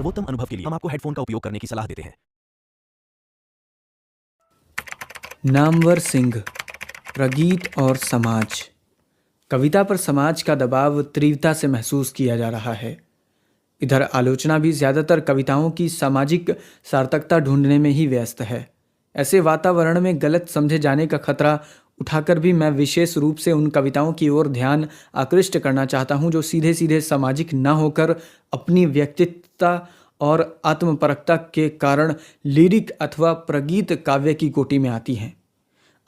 सर्वोत्तम अनुभव के लिए हम आपको हेडफोन का उपयोग करने की सलाह देते हैं। नामवर सिंह, प्रगीत और समाज। कविता पर समाज का दबाव तीव्रता से महसूस किया जा रहा है। इधर आलोचना भी ज़्यादातर कविताओं की सामाजिक सार्थकता ढूंढने में ही व्यस्त है। ऐसे वातावरण में गलत समझे जाने का खतरा उठाकर भी मैं विशेष रूप से उन कविताओं की ओर ध्यान आकृष्ट करना चाहता हूं जो सीधे सीधे सामाजिक न होकर अपनी व्यक्तित्वता और आत्मपरकता के कारण लिरिक अथवा प्रगीत काव्य की कोटि में आती हैं।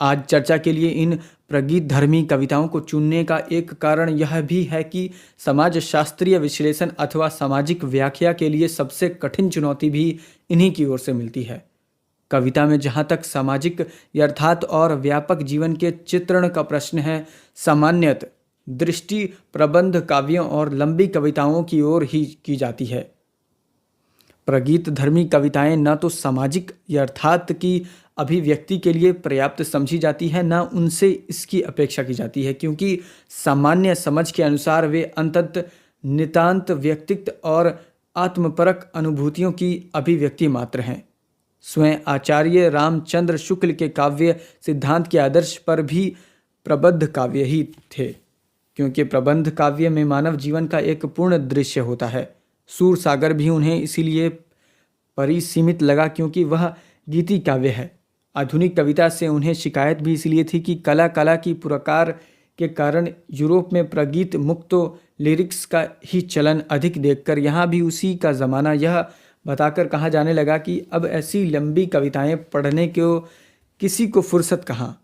आज चर्चा के लिए इन प्रगीत धर्मी कविताओं को चुनने का एक कारण यह भी है कि समाज शास्त्रीय विश्लेषण अथवा सामाजिक व्याख्या के लिए सबसे कठिन चुनौती भी इन्हीं की ओर से मिलती है। कविता में जहाँ तक सामाजिक यथार्थ और व्यापक जीवन के चित्रण का प्रश्न है, सामान्यत दृष्टि प्रबंध काव्यों और लंबी कविताओं की ओर ही की जाती है। प्रगीत धर्मी कविताएं न तो सामाजिक यथार्थ की अभिव्यक्ति के लिए पर्याप्त समझी जाती है, न उनसे इसकी अपेक्षा की जाती है, क्योंकि सामान्य समझ के अनुसार वे अंततः नितांत व्यक्तित्व और आत्मपरक अनुभूतियों की अभिव्यक्ति मात्र हैं। स्वयं आचार्य रामचंद्र शुक्ल के काव्य सिद्धांत के आदर्श पर भी प्रबंध काव्य ही थे, क्योंकि प्रबंध काव्य में मानव जीवन का एक पूर्ण दृश्य होता है। सूर सागर भी उन्हें इसीलिए परिसीमित लगा क्योंकि वह गीति काव्य है। आधुनिक कविता से उन्हें शिकायत भी इसलिए थी कि कला की पुरकार के कारण यूरोप में प्रगीत मुक्तो लिरिक्स का ही चलन अधिक देखकर यहाँ भी उसी का ज़माना यह बताकर कहा जाने लगा कि अब ऐसी लंबी कविताएं पढ़ने को किसी को फुर्सत कहाँ,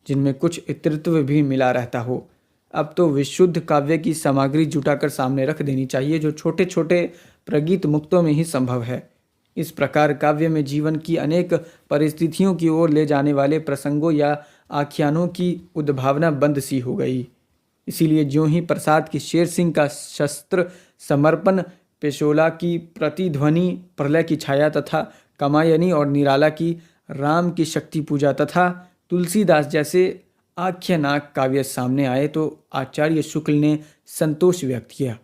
जिनमें कुछ इतृत्व भी मिला रहता हो। अब तो विशुद्ध काव्य की सामग्री जुटाकर सामने रख देनी चाहिए, जो छोटे छोटे प्रगीत मुक्तों में ही संभव है। इस प्रकार काव्य में जीवन की अनेक परिस्थितियों की ओर ले जाने वाले प्रसंगों या आख्यानों की उद्भावना बंद सी हो गई। इसीलिए ज्यों ही प्रसाद की शेर सिंह का शस्त्र समर्पण, पेशोला की प्रतिध्वनि, प्रलय की छाया तथा कामायनी और निराला की राम की शक्ति पूजा तथा तुलसीदास जैसे आख्यानाक काव्य सामने आए तो आचार्य शुक्ल ने संतोष व्यक्त किया।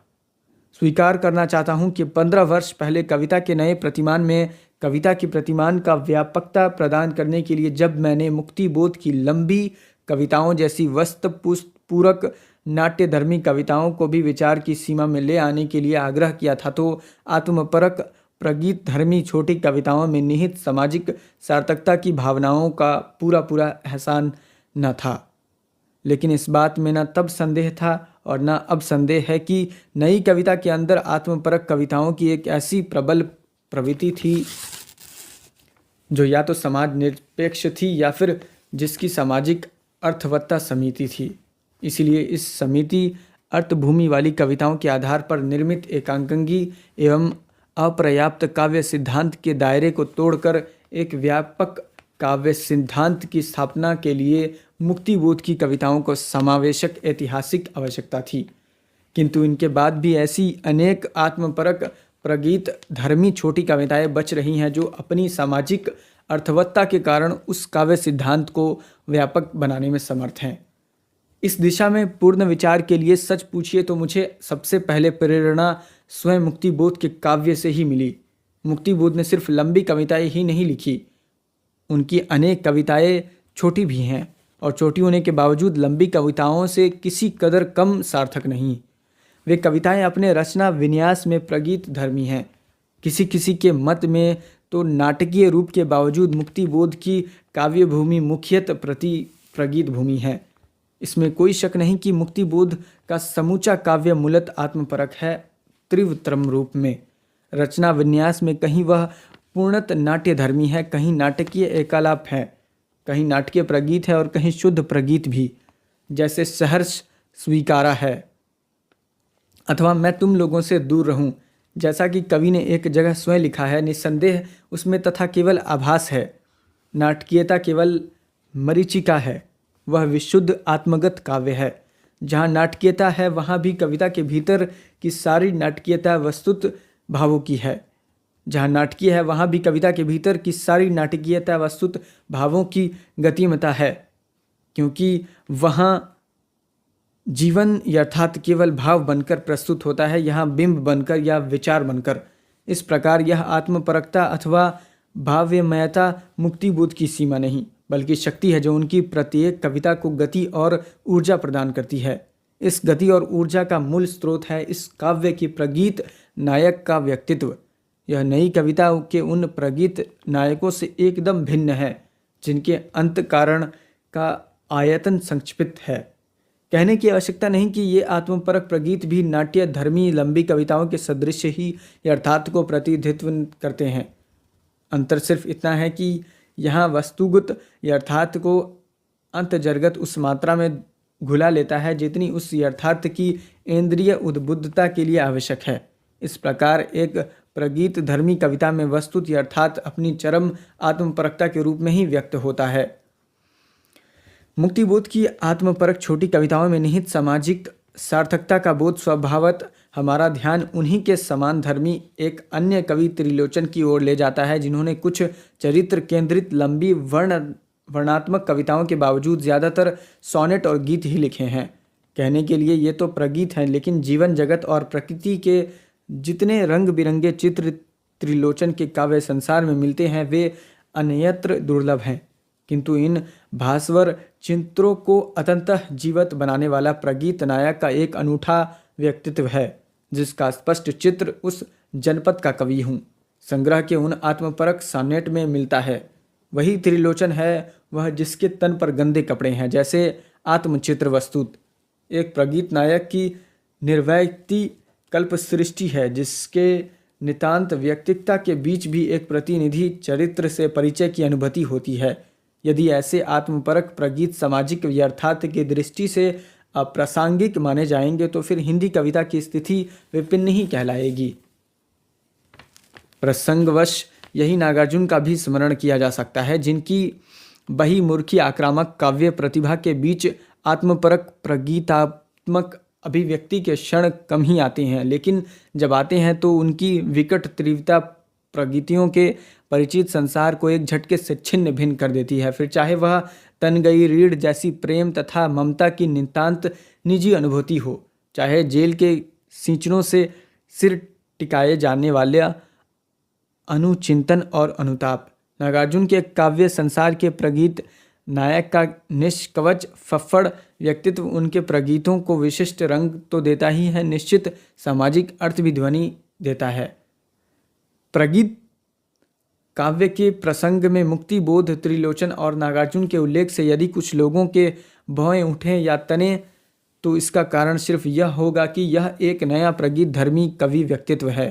स्वीकार करना चाहता हूँ कि 15 वर्ष पहले कविता के नए प्रतिमान में कविता की प्रतिमान का व्यापकता प्रदान करने के लिए जब मैंने मुक्ति बोध की लंबी कविताओं जैसी वस्तुपूरक नाट्यधर्मी कविताओं को भी विचार की सीमा में ले आने के लिए आग्रह किया था, तो आत्मपरक प्रगीत धर्मी छोटी कविताओं में निहित सामाजिक सार्थकता की भावनाओं का पूरा एहसान न था। लेकिन इस बात में न तब संदेह था और न अब संदेह है कि नई कविता के अंदर आत्मपरक कविताओं की एक ऐसी प्रबल प्रवृत्ति थी जो या तो समाज निरपेक्ष थी या फिर जिसकी सामाजिक अर्थवत्ता समिति थी। इसलिए इस समिति अर्थभूमि वाली कविताओं के आधार पर निर्मित एकांगी एवं अपर्याप्त काव्य सिद्धांत के दायरे को तोड़कर एक व्यापक काव्य सिद्धांत की स्थापना के लिए मुक्तिबोध की कविताओं को समावेशक ऐतिहासिक आवश्यकता थी। किंतु इनके बाद भी ऐसी अनेक आत्मपरक प्रगीत धर्मी छोटी कविताएं बच रही हैं जो अपनी सामाजिक अर्थवत्ता के कारण उस काव्य सिद्धांत को व्यापक बनाने में समर्थ हैं। इस दिशा में पूर्ण विचार के लिए सच पूछिए तो मुझे सबसे पहले प्रेरणा स्वयं मुक्तिबोध के काव्य से ही मिली। मुक्तिबोध ने सिर्फ लंबी कविताएं ही नहीं लिखी, उनकी अनेक कविताएं छोटी भी हैं और छोटी होने के बावजूद लंबी कविताओं से किसी कदर कम सार्थक नहीं। वे कविताएं अपने रचना विन्यास में प्रगीत धर्मी हैं। किसी के मत में तो नाटकीय रूप के बावजूद मुक्तिबोध की काव्य भूमि मुख्यतः प्रगीत भूमि है। इसमें कोई शक नहीं कि मुक्तिबोध का समूचा काव्य मूलत आत्मपरक है। तीव्रतम रूप में रचना विन्यास में कहीं वह पूर्णत नाट्यधर्मी है, कहीं नाटकीय एकालाप है, कहीं नाटकीय प्रगीत है और कहीं शुद्ध प्रगीत भी, जैसे सहर्ष स्वीकारा है अथवा मैं तुम लोगों से दूर रहूं, जैसा कि कवि ने एक जगह स्वयं लिखा है। निस्संदेह उसमें तथा केवल आभास है, नाटकीयता केवल मरीचिका है। वह विशुद्ध आत्मगत काव्य है। जहाँ नाटकीयता है वहाँ भी कविता के भीतर की सारी नाटकीयता वस्तुत भावों की है। जहाँ नाटकीय है वहाँ भी कविता के भीतर की सारी नाटकीयता वस्तुत भावों की गतिमता है, क्योंकि वहाँ जीवन यथार्थ केवल भाव बनकर प्रस्तुत होता है, यहाँ बिंब बनकर या विचार बनकर। इस प्रकार यह आत्मपरकता अथवा भाव्यमयता मुक्तिबोध की सीमा नहीं बल्कि शक्ति है जो उनकी प्रत्येक कविता को गति और ऊर्जा प्रदान करती है। इस गति और ऊर्जा का मूल स्रोत है इस काव्य की प्रगीत नायक का व्यक्तित्व। यह नई कविता के उन प्रगीत नायकों से एकदम भिन्न है जिनके अंत कारण का आयतन संक्षिप्त है। कहने की आवश्यकता नहीं कि ये आत्मपरक प्रगीत भी नाट्य धर्मी लंबी कविताओं के सदृश ही यथार्थ को प्रतिनिधित्व करते हैं। अंतर सिर्फ इतना है कि यहाँ वस्तुगत यथार्थ को अंतर्गत उस मात्रा में घुला लेता है जितनी उस यथार्थ की इंद्रिय उद्बुद्धता के लिए आवश्यक है। इस प्रकार एक प्रगीत धर्मी कविता में वस्तुत यथार्थ अपनी चरम आत्मपरकता के रूप में ही व्यक्त होता है। मुक्तिबोध की आत्मपरक छोटी कविताओं में निहित सामाजिक सार्थकता का बोध स्वभावत हमारा ध्यान उन्हीं के समान धर्मी एक अन्य कवि त्रिलोचन की ओर ले जाता है जिन्होंने कुछ चरित्र केंद्रित लंबी वर्णात्मक कविताओं के बावजूद ज़्यादातर सोनेट और गीत ही लिखे हैं। कहने के लिए ये तो प्रगीत हैं, लेकिन जीवन जगत और प्रकृति के जितने रंग बिरंगे चित्र त्रिलोचन के काव्य संसार में मिलते हैं वे अन्यत्र दुर्लभ हैं। किंतु इन भास्वर चित्रों को अतंतः जीवत बनाने वाला प्रगीत नायक का एक अनूठा व्यक्तित्व है जिसका स्पष्ट चित्र उस जनपद का कवि हूँ संग्रह के उन आत्मपरक सॉनेट में मिलता है। वही त्रिलोचन है वह जिसके तन पर गंदे कपड़े हैं जैसे आत्मचित्र वस्तुत एक प्रगीत नायक की निर्वैक्ति कल्प सृष्टि है जिसके नितांत व्यक्तिकता के बीच भी एक प्रतिनिधि चरित्र से परिचय की अनुभूति होती है। यदि ऐसे आत्मपरक प्रगीत सामाजिक यथार्थ की दृष्टि से अप्रासंगिक माने जाएंगे तो फिर हिंदी कविता की स्थिति विभिन्न ही कहलाएगी। प्रसंगवश यही नागार्जुन का भी स्मरण किया जा सकता है जिनकी बहिर्मुखी आक्रामक काव्य प्रतिभा के बीच आत्मपरक प्रगीतात्मक अभिव्यक्ति के क्षण कम ही आते हैं, लेकिन जब आते हैं तो उनकी विकट तीव्रता प्रगीतियों के परिचित संसार को एक झटके से छिन्न भिन्न कर देती है। फिर चाहे वह तन गई रीढ़ जैसी प्रेम तथा ममता की नितांत निजी अनुभूति हो, चाहे जेल के सींचनों से सिर टिकाए जाने वाले अनुचिंतन और अनुताप। नागार्जुन के काव्य संसार के प्रगीत नायक का निष्कवच फफ्फड़ व्यक्तित्व उनके प्रगीतों को विशिष्ट रंग तो देता ही है, निश्चित सामाजिक अर्थ भी ध्वनि देता है। प्रगीत काव्य के प्रसंग में मुक्तिबोध त्रिलोचन और नागार्जुन के उल्लेख से यदि कुछ लोगों के भौएं उठें या तने तो इसका कारण सिर्फ यह होगा कि यह एक नया प्रगीत धर्मी कवि व्यक्तित्व है।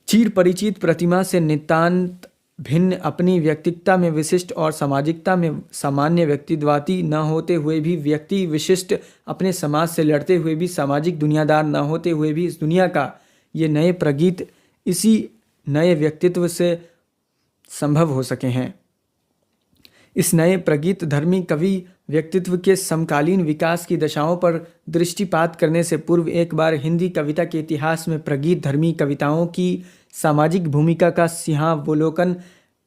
चिर परिचित प्रतिमा से नितांत भिन्न, अपनी व्यक्तिकता में विशिष्ट और सामाजिकता में सामान्य व्यक्तित्वाती न होते हुए भी व्यक्ति विशिष्ट, अपने समाज से लड़ते हुए भी सामाजिक दुनियादार न होते हुए भी इस दुनिया का ये नए प्रगीत इसी नए व्यक्तित्व से संभव हो सके हैं। इस नए प्रगीत धर्मी कवि व्यक्तित्व के समकालीन विकास की दशाओं पर दृष्टिपात करने से पूर्व एक बार हिंदी कविता के इतिहास में प्रगीत धर्मी कविताओं की सामाजिक भूमिका का सिंहावलोकन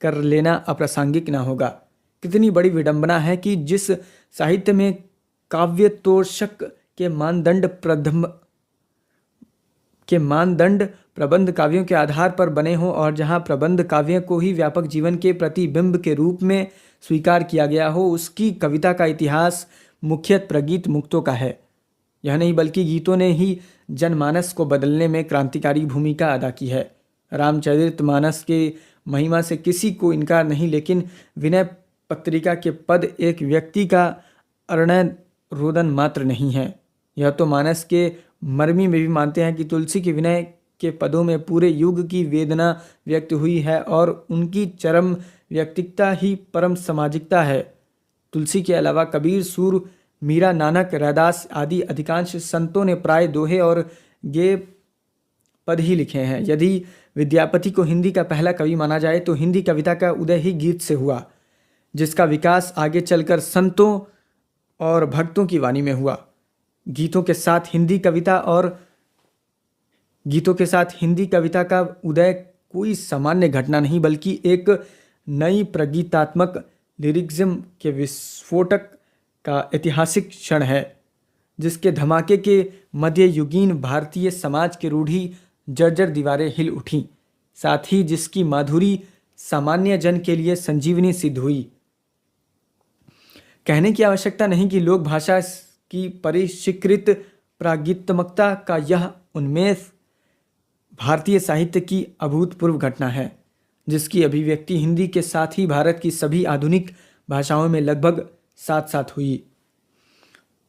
कर लेना अप्रासंगिक न होगा। कितनी बड़ी विडंबना है कि जिस साहित्य में काव्य तोषक के मानदंड प्रबंध काव्यों के आधार पर बने हों और जहां प्रबंध काव्य को ही व्यापक जीवन के प्रतिबिंब के रूप में स्वीकार किया गया हो, उसकी कविता का इतिहास मुख्यतः प्रगीत मुक्तों का है। यह नहीं बल्कि गीतों ने ही जनमानस को बदलने में क्रांतिकारी भूमिका अदा की है। रामचरितमानस के महिमा से किसी को इनकार नहीं, लेकिन विनय पत्रिका के पद एक व्यक्ति का अरणय रोदन मात्र नहीं है। यह तो मानस के मर्मी में भी मानते हैं कि तुलसी के विनय के पदों में पूरे युग की वेदना व्यक्त हुई है और उनकी चरम व्यक्तिकता ही परम सामाजिकता है। तुलसी के अलावा कबीर, सूर, मीरा, नानक, रैदास आदि अधिकांश संतों ने प्राय दोहे और गेय पद ही लिखे हैं। यदि विद्यापति को हिंदी का पहला कवि माना जाए तो हिंदी कविता का उदय ही गीत से हुआ, जिसका विकास आगे चलकर संतों और भक्तों की वाणी में हुआ। गीतों के साथ हिंदी कविता का उदय कोई सामान्य घटना नहीं बल्कि एक नई प्रगीतात्मक लिरिक्ज्म के विस्फोटक का ऐतिहासिक क्षण है, जिसके धमाके के मध्ययुगीन भारतीय समाज के रूढ़ी जर्जर दीवारें हिल उठीं, साथ ही जिसकी माधुरी सामान्य जन के लिए संजीवनी सिद्ध हुई। कहने की आवश्यकता नहीं कि लोक भाषा की परिष्कृत प्रागीतमकता का यह उन्मेष भारतीय साहित्य की अभूतपूर्व घटना है, जिसकी अभिव्यक्ति हिंदी के साथ ही भारत की सभी आधुनिक भाषाओं में लगभग साथ साथ हुई।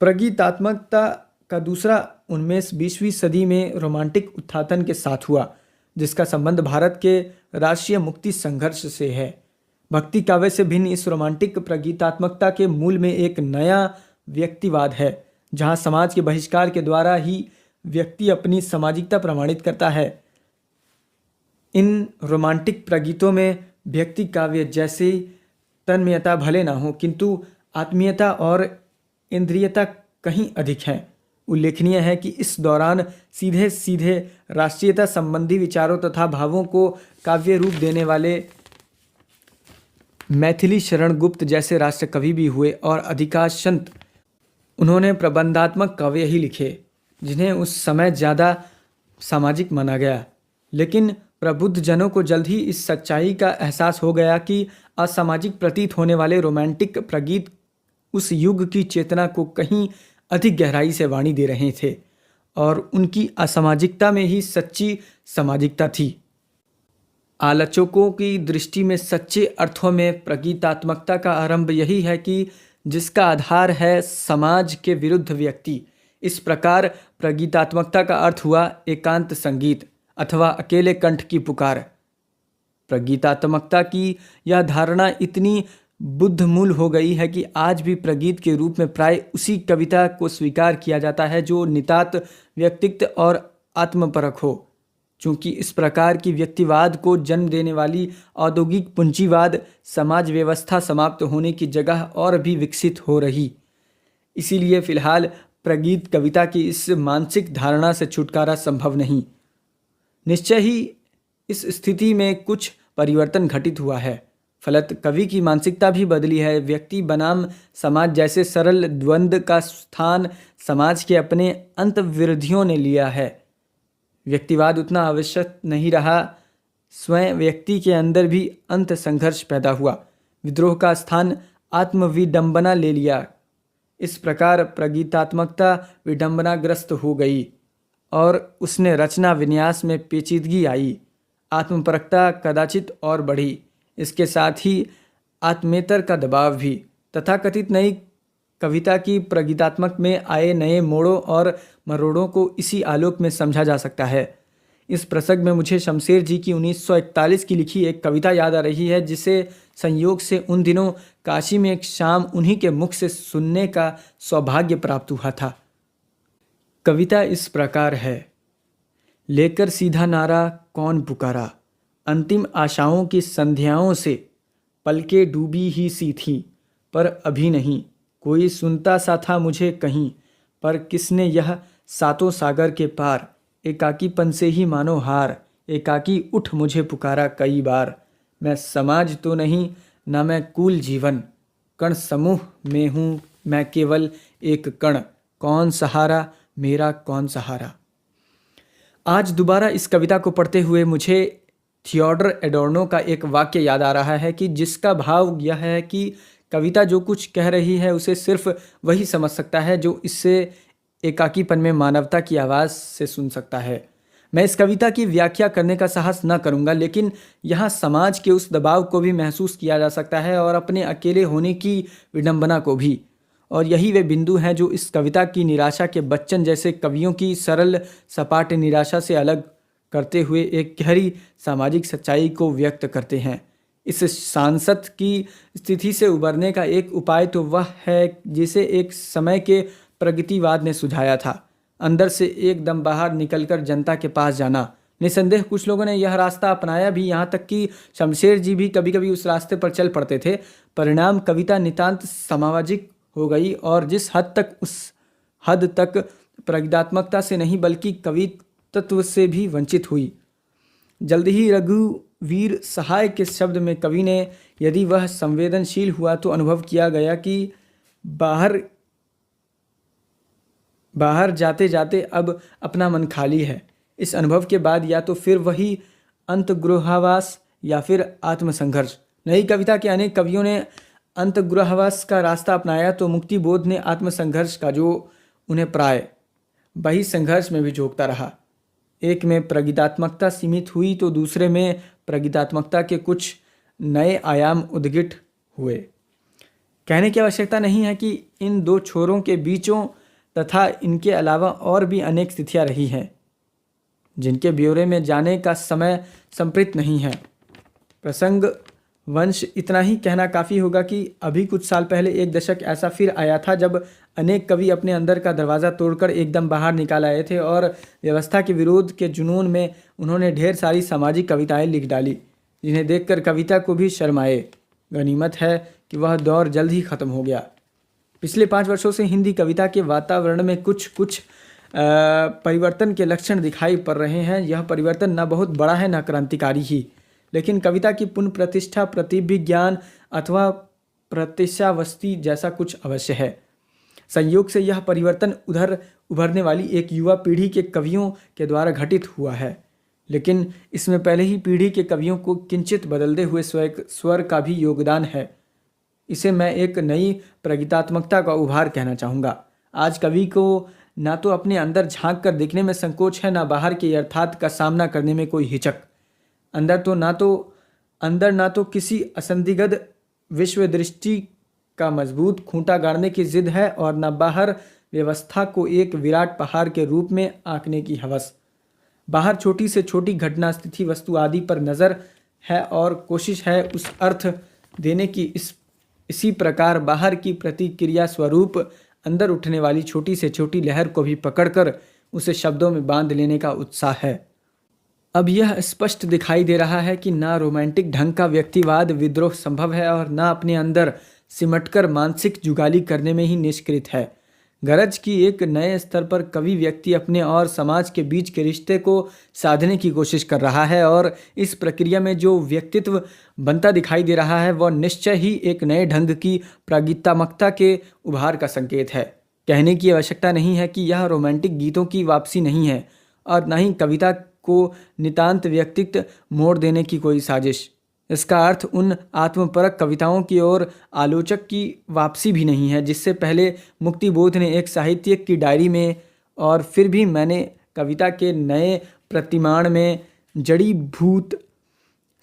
प्रगीतात्मकता का दूसरा उन्मेष 20वीं सदी में रोमांटिक उत्थान के साथ हुआ, जिसका संबंध भारत के राष्ट्रीय मुक्ति संघर्ष से है। भक्ति काव्य से भिन्न इस रोमांटिक प्रगीतात्मकता के मूल में एक नया व्यक्तिवाद है, जहां समाज के बहिष्कार के द्वारा ही व्यक्ति अपनी सामाजिकता प्रमाणित करता है। इन रोमांटिक प्रगीतों में व्यक्ति काव्य जैसी तन्मयता भले ना हो, किंतु आत्मीयता और इंद्रियता कहीं अधिक है। उल्लेखनीय है कि इस दौरान सीधे सीधे राष्ट्रीयता संबंधी विचारों तथा भावों को काव्य रूप देने वाले मैथिली शरण गुप्त जैसे राष्ट्र कवि भी हुए और अधिकांशतः उन्होंने प्रबंधात्मक काव्य ही लिखे, जिन्हें उस समय ज़्यादा सामाजिक माना गया। लेकिन प्रबुद्ध जनों को जल्द ही इस सच्चाई का एहसास हो गया कि असामाजिक प्रतीत होने वाले रोमांटिक प्रगीत उस युग की चेतना को कहीं अधिक गहराई से वाणी दे रहे थे और उनकी असामाजिकता में ही सच्ची सामाजिकता थी। आलोचकों की दृष्टि में सच्चे अर्थों में प्रगीतात्मकता का आरंभ यही है कि जिसका आधार है समाज के विरुद्ध व्यक्ति। इस प्रकार प्रगीतात्मकता का अर्थ हुआ एकांत संगीत अथवा अकेले कंठ की पुकार। प्रगीतात्मकता की यह धारणा इतनी बुद्धमूल हो गई है कि आज भी प्रगीत के रूप में प्राय उसी कविता को स्वीकार किया जाता है जो नितांत व्यक्तित्व और आत्मपरक हो। चूँकि इस प्रकार की व्यक्तिवाद को जन्म देने वाली औद्योगिक पूंजीवाद समाज व्यवस्था समाप्त होने की जगह और भी विकसित हो रही, इसीलिए फिलहाल प्रगीत कविता की इस मानसिक धारणा से छुटकारा संभव नहीं। निश्चय ही इस स्थिति में कुछ परिवर्तन घटित हुआ है, फलत कवि की मानसिकता भी बदली है। व्यक्ति बनाम समाज जैसे सरल द्वंद्व का स्थान समाज के अपने अंतर्विरोधियों ने लिया है। व्यक्तिवाद उतना आवश्यक नहीं रहा, स्वयं व्यक्ति के अंदर भी अंत संघर्ष पैदा हुआ। विद्रोह का स्थान आत्मविडंबना ले लिया। इस प्रकार प्रगीतात्मकता विडंबनाग्रस्त हो गई और उसने रचना विन्यास में पेचीदगी आई। आत्मपरकता कदाचित और बढ़ी, इसके साथ ही आत्मेतर का दबाव भी। तथाकथित नई कविता की प्रगीतात्मक में आए नए मोड़ों और मरोड़ों को इसी आलोक में समझा जा सकता है। इस प्रसंग में मुझे शमशेर जी की 1941 की लिखी एक कविता याद आ रही है, जिसे संयोग से उन दिनों काशी में एक शाम उन्हीं के मुख से सुनने का सौभाग्य प्राप्त हुआ था। कविता इस प्रकार है। लेकर सीधा नारा कौन पुकारा, अंतिम आशाओं की संध्याओं से पलकें डूबी ही सी थीं, पर अभी नहीं कोई सुनता सा था मुझे कहीं, पर किसने यह सातों सागर के पार, एकाकीपन से ही मानो हार, एकाकी उठ मुझे पुकारा कई बार। मैं समाज तो नहीं ना मैं कुल जीवन, कण समूह में हूँ मैं केवल एक कण, कौन सहारा मेरा कौन सहारा। आज दोबारा इस कविता को पढ़ते हुए मुझे थियोडर एडोर्नो का एक वाक्य याद आ रहा है कि जिसका भाव यह है कि कविता जो कुछ कह रही है उसे सिर्फ वही समझ सकता है जो इससे एकाकीपन में मानवता की आवाज़ से सुन सकता है। मैं इस कविता की व्याख्या करने का साहस न करूंगा, लेकिन यहाँ समाज के उस दबाव को भी महसूस किया जा सकता है और अपने अकेले होने की विडंबना को भी। और यही वे बिंदु हैं जो इस कविता की निराशा के बच्चन जैसे कवियों की सरल सपाट निराशा से अलग करते हुए एक गहरी सामाजिक सच्चाई को व्यक्त करते हैं। इस सांसत की स्थिति से उबरने का एक उपाय तो वह है जिसे एक समय के प्रगतिवाद ने सुझाया था, अंदर से एकदम बाहर निकलकर जनता के पास जाना। निसंदेह कुछ लोगों ने यह रास्ता अपनाया भी, यहाँ तक कि शमशेर जी भी कभी कभी उस रास्ते पर चल पड़ते थे। परिणाम कविता नितांत सामाजिक हो गई और जिस हद तक प्रगीतात्मकता से नहीं बल्कि कवित्व से भी वंचित हुई। जल्द ही रघुवीर सहाय के शब्द में कवि ने, यदि वह संवेदनशील हुआ तो अनुभव किया गया कि बाहर जाते जाते अब अपना मन खाली है। इस अनुभव के बाद या तो फिर वही अंतर्गृहावास या फिर आत्मसंघर्ष। नई कविता के अनेक कवियों ने अंतर्गृहावास का रास्ता अपनाया तो मुक्ति बोध ने आत्मसंघर्ष का, जो उन्हें प्राय वही संघर्ष में भी झोंकता रहा। एक में प्रगीतात्मकता सीमित हुई तो दूसरे में प्रगीतात्मकता के कुछ नए आयाम उद्गित हुए। कहने की आवश्यकता नहीं है कि इन दो छोरों के बीचों तथा इनके अलावा और भी अनेक स्थितियां रही हैं जिनके ब्यौरे में जाने का समय संप्रेत नहीं है। प्रसंग वंश इतना ही कहना काफ़ी होगा कि अभी कुछ साल पहले एक दशक ऐसा फिर आया था जब अनेक कवि अपने अंदर का दरवाज़ा तोड़कर एकदम बाहर निकाल आए थे और व्यवस्था के विरोध के जुनून में उन्होंने ढेर सारी सामाजिक कविताएं लिख डाली जिन्हें देखकर कविता को भी शर्म आए। गनीमत है कि वह दौर जल्द ही ख़त्म हो गया। पिछले 5 वर्षों से हिंदी कविता के वातावरण में कुछ परिवर्तन के लक्षण दिखाई पड़ रहे हैं। यह परिवर्तन न बहुत बड़ा है न क्रांतिकारी ही, लेकिन कविता की पुनः प्रतिष्ठा, प्रतिभिज्ञान अथवा प्रतिष्ठावस्ती जैसा कुछ अवश्य है। संयोग से यह परिवर्तन उधर उभरने वाली एक युवा पीढ़ी के कवियों के द्वारा घटित हुआ है, लेकिन इसमें पहले ही पीढ़ी के कवियों को किंचित बदलते हुए स्वर का भी योगदान है। इसे मैं एक नई प्रगीतात्मकता का उभार कहना चाहूँगा। आज कवि को ना तो अपने अंदर झांक कर देखने में संकोच है, ना बाहर के यथार्थ का सामना करने में कोई हिचक। अंदर ना तो किसी असंदिग्ध विश्व दृष्टि का मजबूत खूंटा गाड़ने की जिद है और न बाहर व्यवस्था को एक विराट पहाड़ के रूप में आंकने की हवस। बाहर छोटी से छोटी घटना, स्थिति, वस्तु आदि पर नज़र है और कोशिश है उस अर्थ देने की। इसी प्रकार बाहर की प्रतिक्रिया स्वरूप अंदर उठने वाली छोटी से छोटी लहर को भी पकड़कर उसे शब्दों में बांध लेने का उत्साह है। अब यह स्पष्ट दिखाई दे रहा है कि ना रोमांटिक ढंग का व्यक्तिवाद विद्रोह संभव है और ना अपने अंदर सिमटकर मानसिक जुगाली करने में ही निष्कृत है। गरज की एक नए स्तर पर कवि व्यक्ति अपने और समाज के बीच के रिश्ते को साधने की कोशिश कर रहा है और इस प्रक्रिया में जो व्यक्तित्व बनता दिखाई दे रहा है वह निश्चय ही एक नए ढंग की प्रागीतात्मकता के उभार का संकेत है। कहने की आवश्यकता नहीं है कि यह रोमांटिक गीतों की वापसी नहीं है और न ही कविता को नितांत व्यक्तित्व मोड़ देने की कोई साजिश। इसका अर्थ उन आत्मपरक कविताओं की ओर आलोचक की वापसी भी नहीं है जिससे पहले मुक्ति बोध ने एक साहित्यिक की डायरी में और फिर भी मैंने कविता के नए प्रतिमाण में जड़ी भूत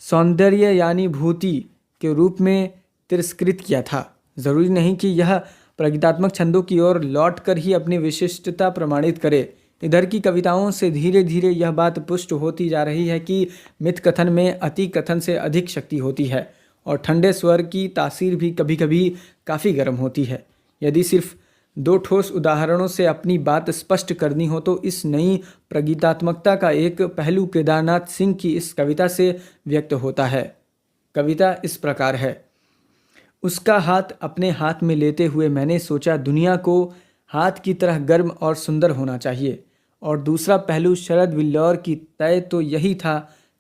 सौंदर्य यानी भूति के रूप में तिरस्कृत किया था। ज़रूरी नहीं कि यह प्रगीतात्मक छंदों की ओर लौट कर ही अपनी विशिष्टता प्रमाणित करे। इधर की कविताओं से धीरे धीरे यह बात पुष्ट होती जा रही है कि मिथ कथन में अति कथन से अधिक शक्ति होती है और ठंडे स्वर की तासीर भी कभी कभी काफ़ी गर्म होती है। यदि सिर्फ 2 ठोस उदाहरणों से अपनी बात स्पष्ट करनी हो तो इस नई प्रगीतात्मकता का एक पहलू केदारनाथ सिंह की इस कविता से व्यक्त होता है। कविता इस प्रकार है। उसका हाथ अपने हाथ में लेते हुए मैंने सोचा दुनिया को हाथ की तरह गर्म और सुंदर होना चाहिए। और दूसरा पहलू शरद विल्लौर की तय तो यही था।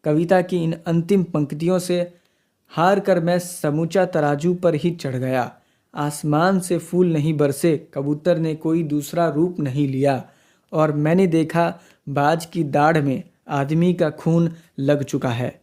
कविता की इन अंतिम पंक्तियों से हार कर मैं समूचा तराजू पर ही चढ़ गया। आसमान से फूल नहीं बरसे, कबूतर ने कोई दूसरा रूप नहीं लिया और मैंने देखा बाज की दाढ़ में आदमी का खून लग चुका है।